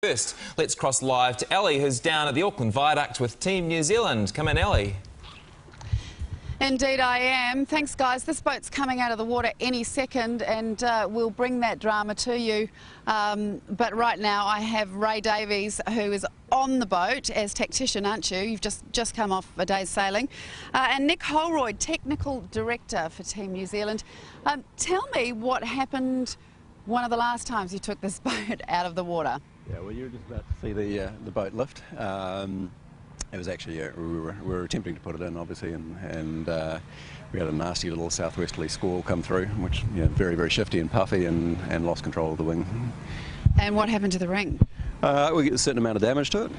First, let's cross live to Ellie, who's down at the Auckland Viaduct with Team New Zealand. Come in, Ellie. Indeed I am. Thanks, guys. This boat's coming out of the water any second and we'll bring that drama to you. But right now I have Ray Davies, who is on the boat as tactician, aren't you? You've just come off a day's sailing. And Nick Holroyd, Technical Director for Team New Zealand. Tell me what happened one of the last times you took this boat out of the water. Yeah, well, you're just about to see the boat lift. It was actually, we were attempting to put it in, obviously, and we had a nasty little southwesterly squall come through, which, you know, very, very shifty and puffy, and lost control of the wing. And what happened to the ring? We get a certain amount of damage to it.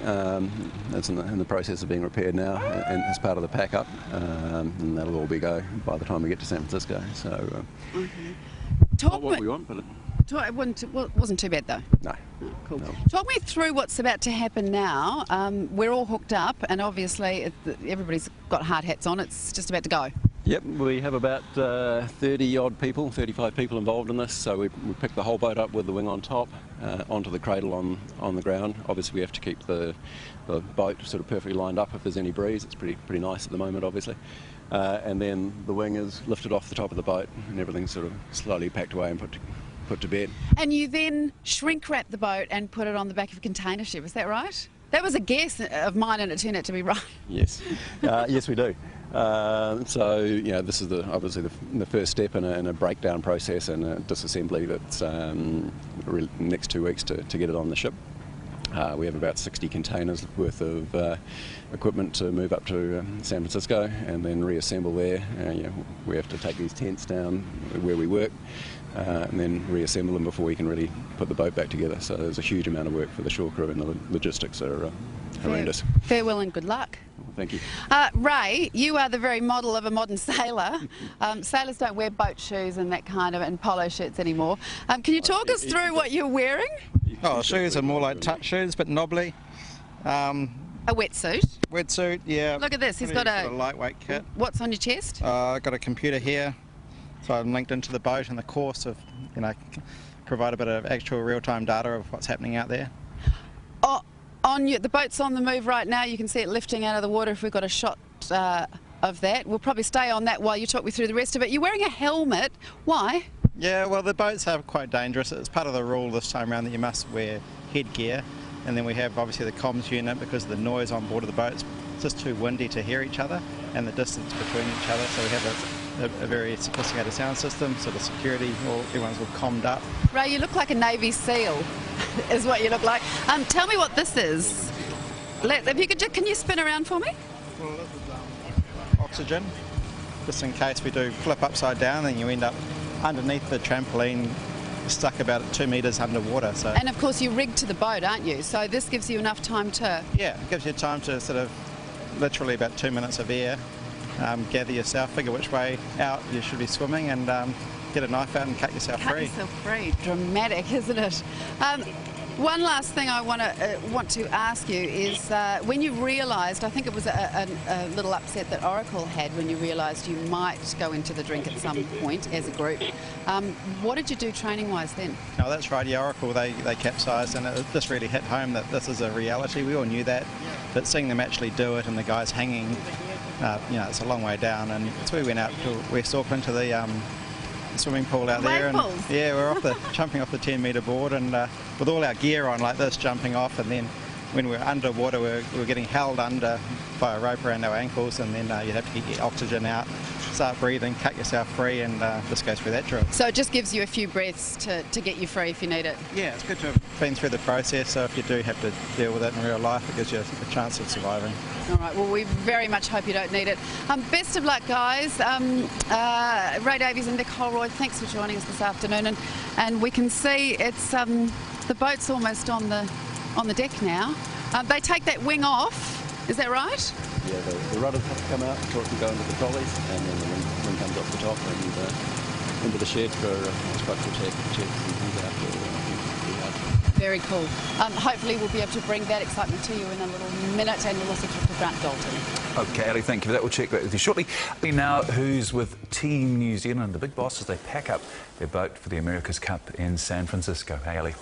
It's in the process of being repaired now, and as part of the pack-up, and that'll all be go by the time we get to San Francisco. So, not what we want, but it wasn't too bad though. No. Oh, cool. No. Talk me through what's about to happen now. We're all hooked up, and obviously everybody's got hard hats on. It's just about to go. Yep, we have about 30-odd people, 35 people involved in this. So we pick the whole boat up with the wing on top, onto the cradle on the ground. Obviously, we have to keep the boat sort of perfectly lined up if there's any breeze. It's pretty nice at the moment, obviously. And then the wing is lifted off the top of the boat, and everything's sort of slowly packed away and put to bed. And you then shrink wrap the boat and put it on the back of a container ship, is that right? That was a guess of mine and it turned out to be right. Yes, yes we do. So, you know, this is obviously the first step in a breakdown process and a disassembly that's next 2 weeks to get it on the ship. We have about 60 containers worth of equipment to move up to San Francisco and then reassemble there. You know, we have to take these tents down where we work and then reassemble them before we can really put the boat back together. So there's a huge amount of work for the shore crew, and the logistics are horrendous. Farewell and good luck. Thank you. Ray, you are the very model of a modern sailor. Sailors don't wear boat shoes and that kind of and polo shirts anymore. Can you talk us through what you're wearing? Oh, shoes are more like touch shoes, but knobbly. A wetsuit? Wetsuit, yeah. Look at this, he's got a lightweight kit. What's on your chest? I've got a computer here, so I'm linked into the boat and the course of, you know, provide a bit of actual real-time data of what's happening out there. Oh, the boat's on the move right now. You can see it lifting out of the water if we've got a shot of that. We'll probably stay on that while you talk me through the rest of it. You're wearing a helmet. Why? Yeah, well, the boats are quite dangerous. It's part of the rule this time around that you must wear headgear. And then we have obviously the comms unit, because of the noise on board of the boat, it's just too windy to hear each other and the distance between each other. So we have a very sophisticated sound system, sort of security, everyone's all commed up. Ray, you look like a Navy SEAL, is what you look like. Tell me what this is. If you could, can you spin around for me? Well, this is oxygen, just in case we do flip upside down and you end up underneath the trampoline, stuck about 2 metres underwater. So. And of course you're rigged to the boat, aren't you? So this gives you enough time to... Yeah, it gives you time to sort of literally about 2 minutes of air, gather yourself, figure which way out you should be swimming, and get a knife out and cut yourself free. Cut yourself free. Dramatic, isn't it? One last thing I want to ask you is when you realised, I think it was a little upset that Oracle had when you realised you might go into the drink at some point as a group. What did you do training-wise then? No, that's right. Yeah, Oracle, they capsized, and it just really hit home that this is a reality. We all knew that, but seeing them actually do it and the guys hanging, you know, it's a long way down. And so we went out to West Auckland to the swimming pool out there, and yeah, we're jumping off the 10-metre board, and with all our gear on like this, jumping off, and then when we're underwater, we're getting held under by a rope around our ankles, and then you have to get your oxygen out, start breathing, cut yourself free, and just go through that drill. So it just gives you a few breaths to get you free if you need it. Yeah, it's good to have been through the process, so if you do have to deal with it in real life, it gives you a chance of surviving. All right, well, we very much hope you don't need it. Best of luck, guys. Ray Davies and Nick Holroyd, thanks for joining us this afternoon. And we can see it's the boat's almost on the deck now. They take that wing off, is that right? Yeah, the rudders have to come out before it can go into the trolleys, and then the wing comes off the top and into the shed for structural checks and things after. Very cool. Hopefully we'll be able to bring that excitement to you in a little minute, and we'll also talk to Grant Dalton. Okay, Ellie, thank you for that. We'll check that with you shortly. Now, who's with Team New Zealand, the big boss, as they pack up their boat for the America's Cup in San Francisco. Hey, Ellie.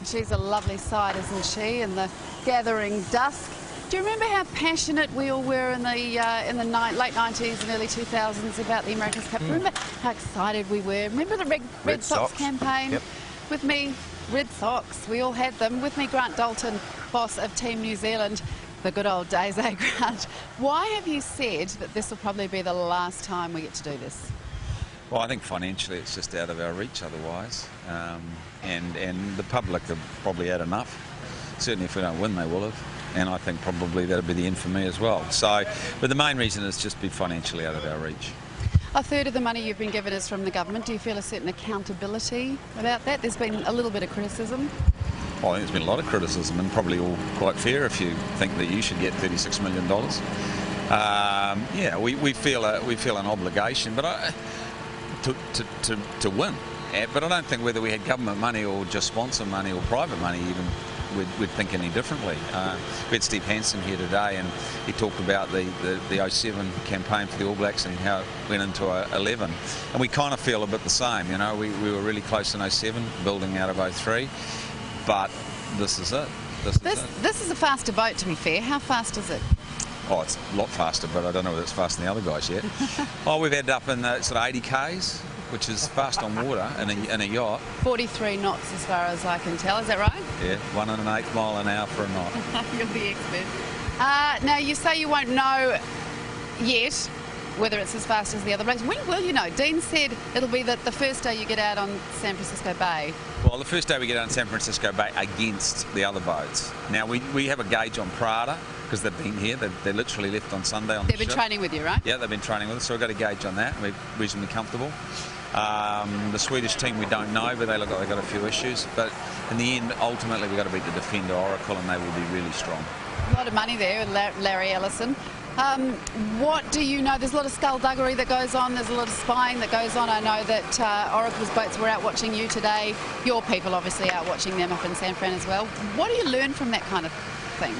She's a lovely sight, isn't she, in the gathering dusk. Do you remember how passionate we all were in the late 90s and early 2000s about the America's Cup? Remember how excited we were? Remember the Red Sox campaign? Yep. With me, Red Sox, we all had them. With me, Grant Dalton, boss of Team New Zealand. The good old days, eh, Grant? Why have you said that this will probably be the last time we get to do this? Well, I think financially it's just out of our reach otherwise, and the public have probably had enough. Certainly if we don't win, they will have, and I think probably that'll be the end for me as well. So, but the main reason is just be financially out of our reach. A third of the money you've been given is from the government. Do you feel a certain accountability about that? There's been a little bit of criticism. Well, I think there's been a lot of criticism, and probably all quite fair if you think that you should get $36 million. Yeah, we feel an obligation, but to win. But I don't think whether we had government money or just sponsor money or private money even, we'd think any differently. We had Steve Hansen here today, and he talked about the 07 campaign for the All Blacks and how it went into 11. And we kind of feel a bit the same, you know. We were really close in 07, building out of 03, but this is it. This is a faster boat, to be fair. How fast is it? Oh, it's a lot faster, but I don't know whether it's faster than the other guys yet. Oh, we've had up in sort of 80 Ks, which is fast on water in a yacht. 43 knots as far as I can tell, is that right? Yeah, 1 1/8 mile an hour for a knot. You're the expert. Now, you say you won't know yet whether it's as fast as the other boats. When will you know? Dean said it'll be the first day you get out on San Francisco Bay. Well, the first day we get out on San Francisco Bay against the other boats. Now, we have a gauge on Prada, because they've been here. They literally left on Sunday on the ship. They've been training with you, right? Yeah, they've been training with us, so we've got a gauge on that, and we're reasonably comfortable. The Swedish team we don't know, but they look like they've got a few issues. But in the end, ultimately, we've got to beat the defender Oracle, and they will be really strong. A lot of money there, Larry Ellison. What do you know? There's a lot of skullduggery that goes on. There's a lot of spying that goes on. I know that Oracle's boats were out watching you today. Your people obviously out watching them up in San Fran as well. What do you learn from that kind of thing?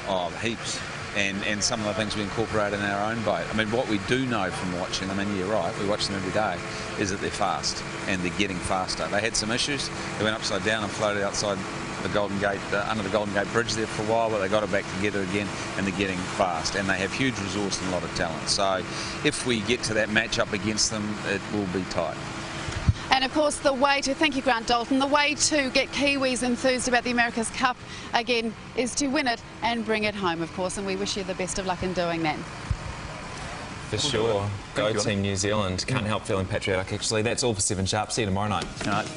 Oh, heaps. And some of the things we incorporate in our own boat. I mean, what we do know from watching them, and you're right, we watch them every day, is that they're fast and they're getting faster. They had some issues. They went upside down and floated outside the Golden Gate, under the Golden Gate Bridge there for a while, but they got it back together again, and they're getting fast. And they have huge resource and a lot of talent. So if we get to that match up against them, it will be tight. And of course, the way to, thank you, Grant Dalton, the way to get Kiwis enthused about the America's Cup again is to win it and bring it home, of course, and we wish you the best of luck in doing that. For sure. Go Thank you. Team New Zealand. Can't help feeling patriotic, actually. That's all for 7 Sharp. See you tomorrow night. All right.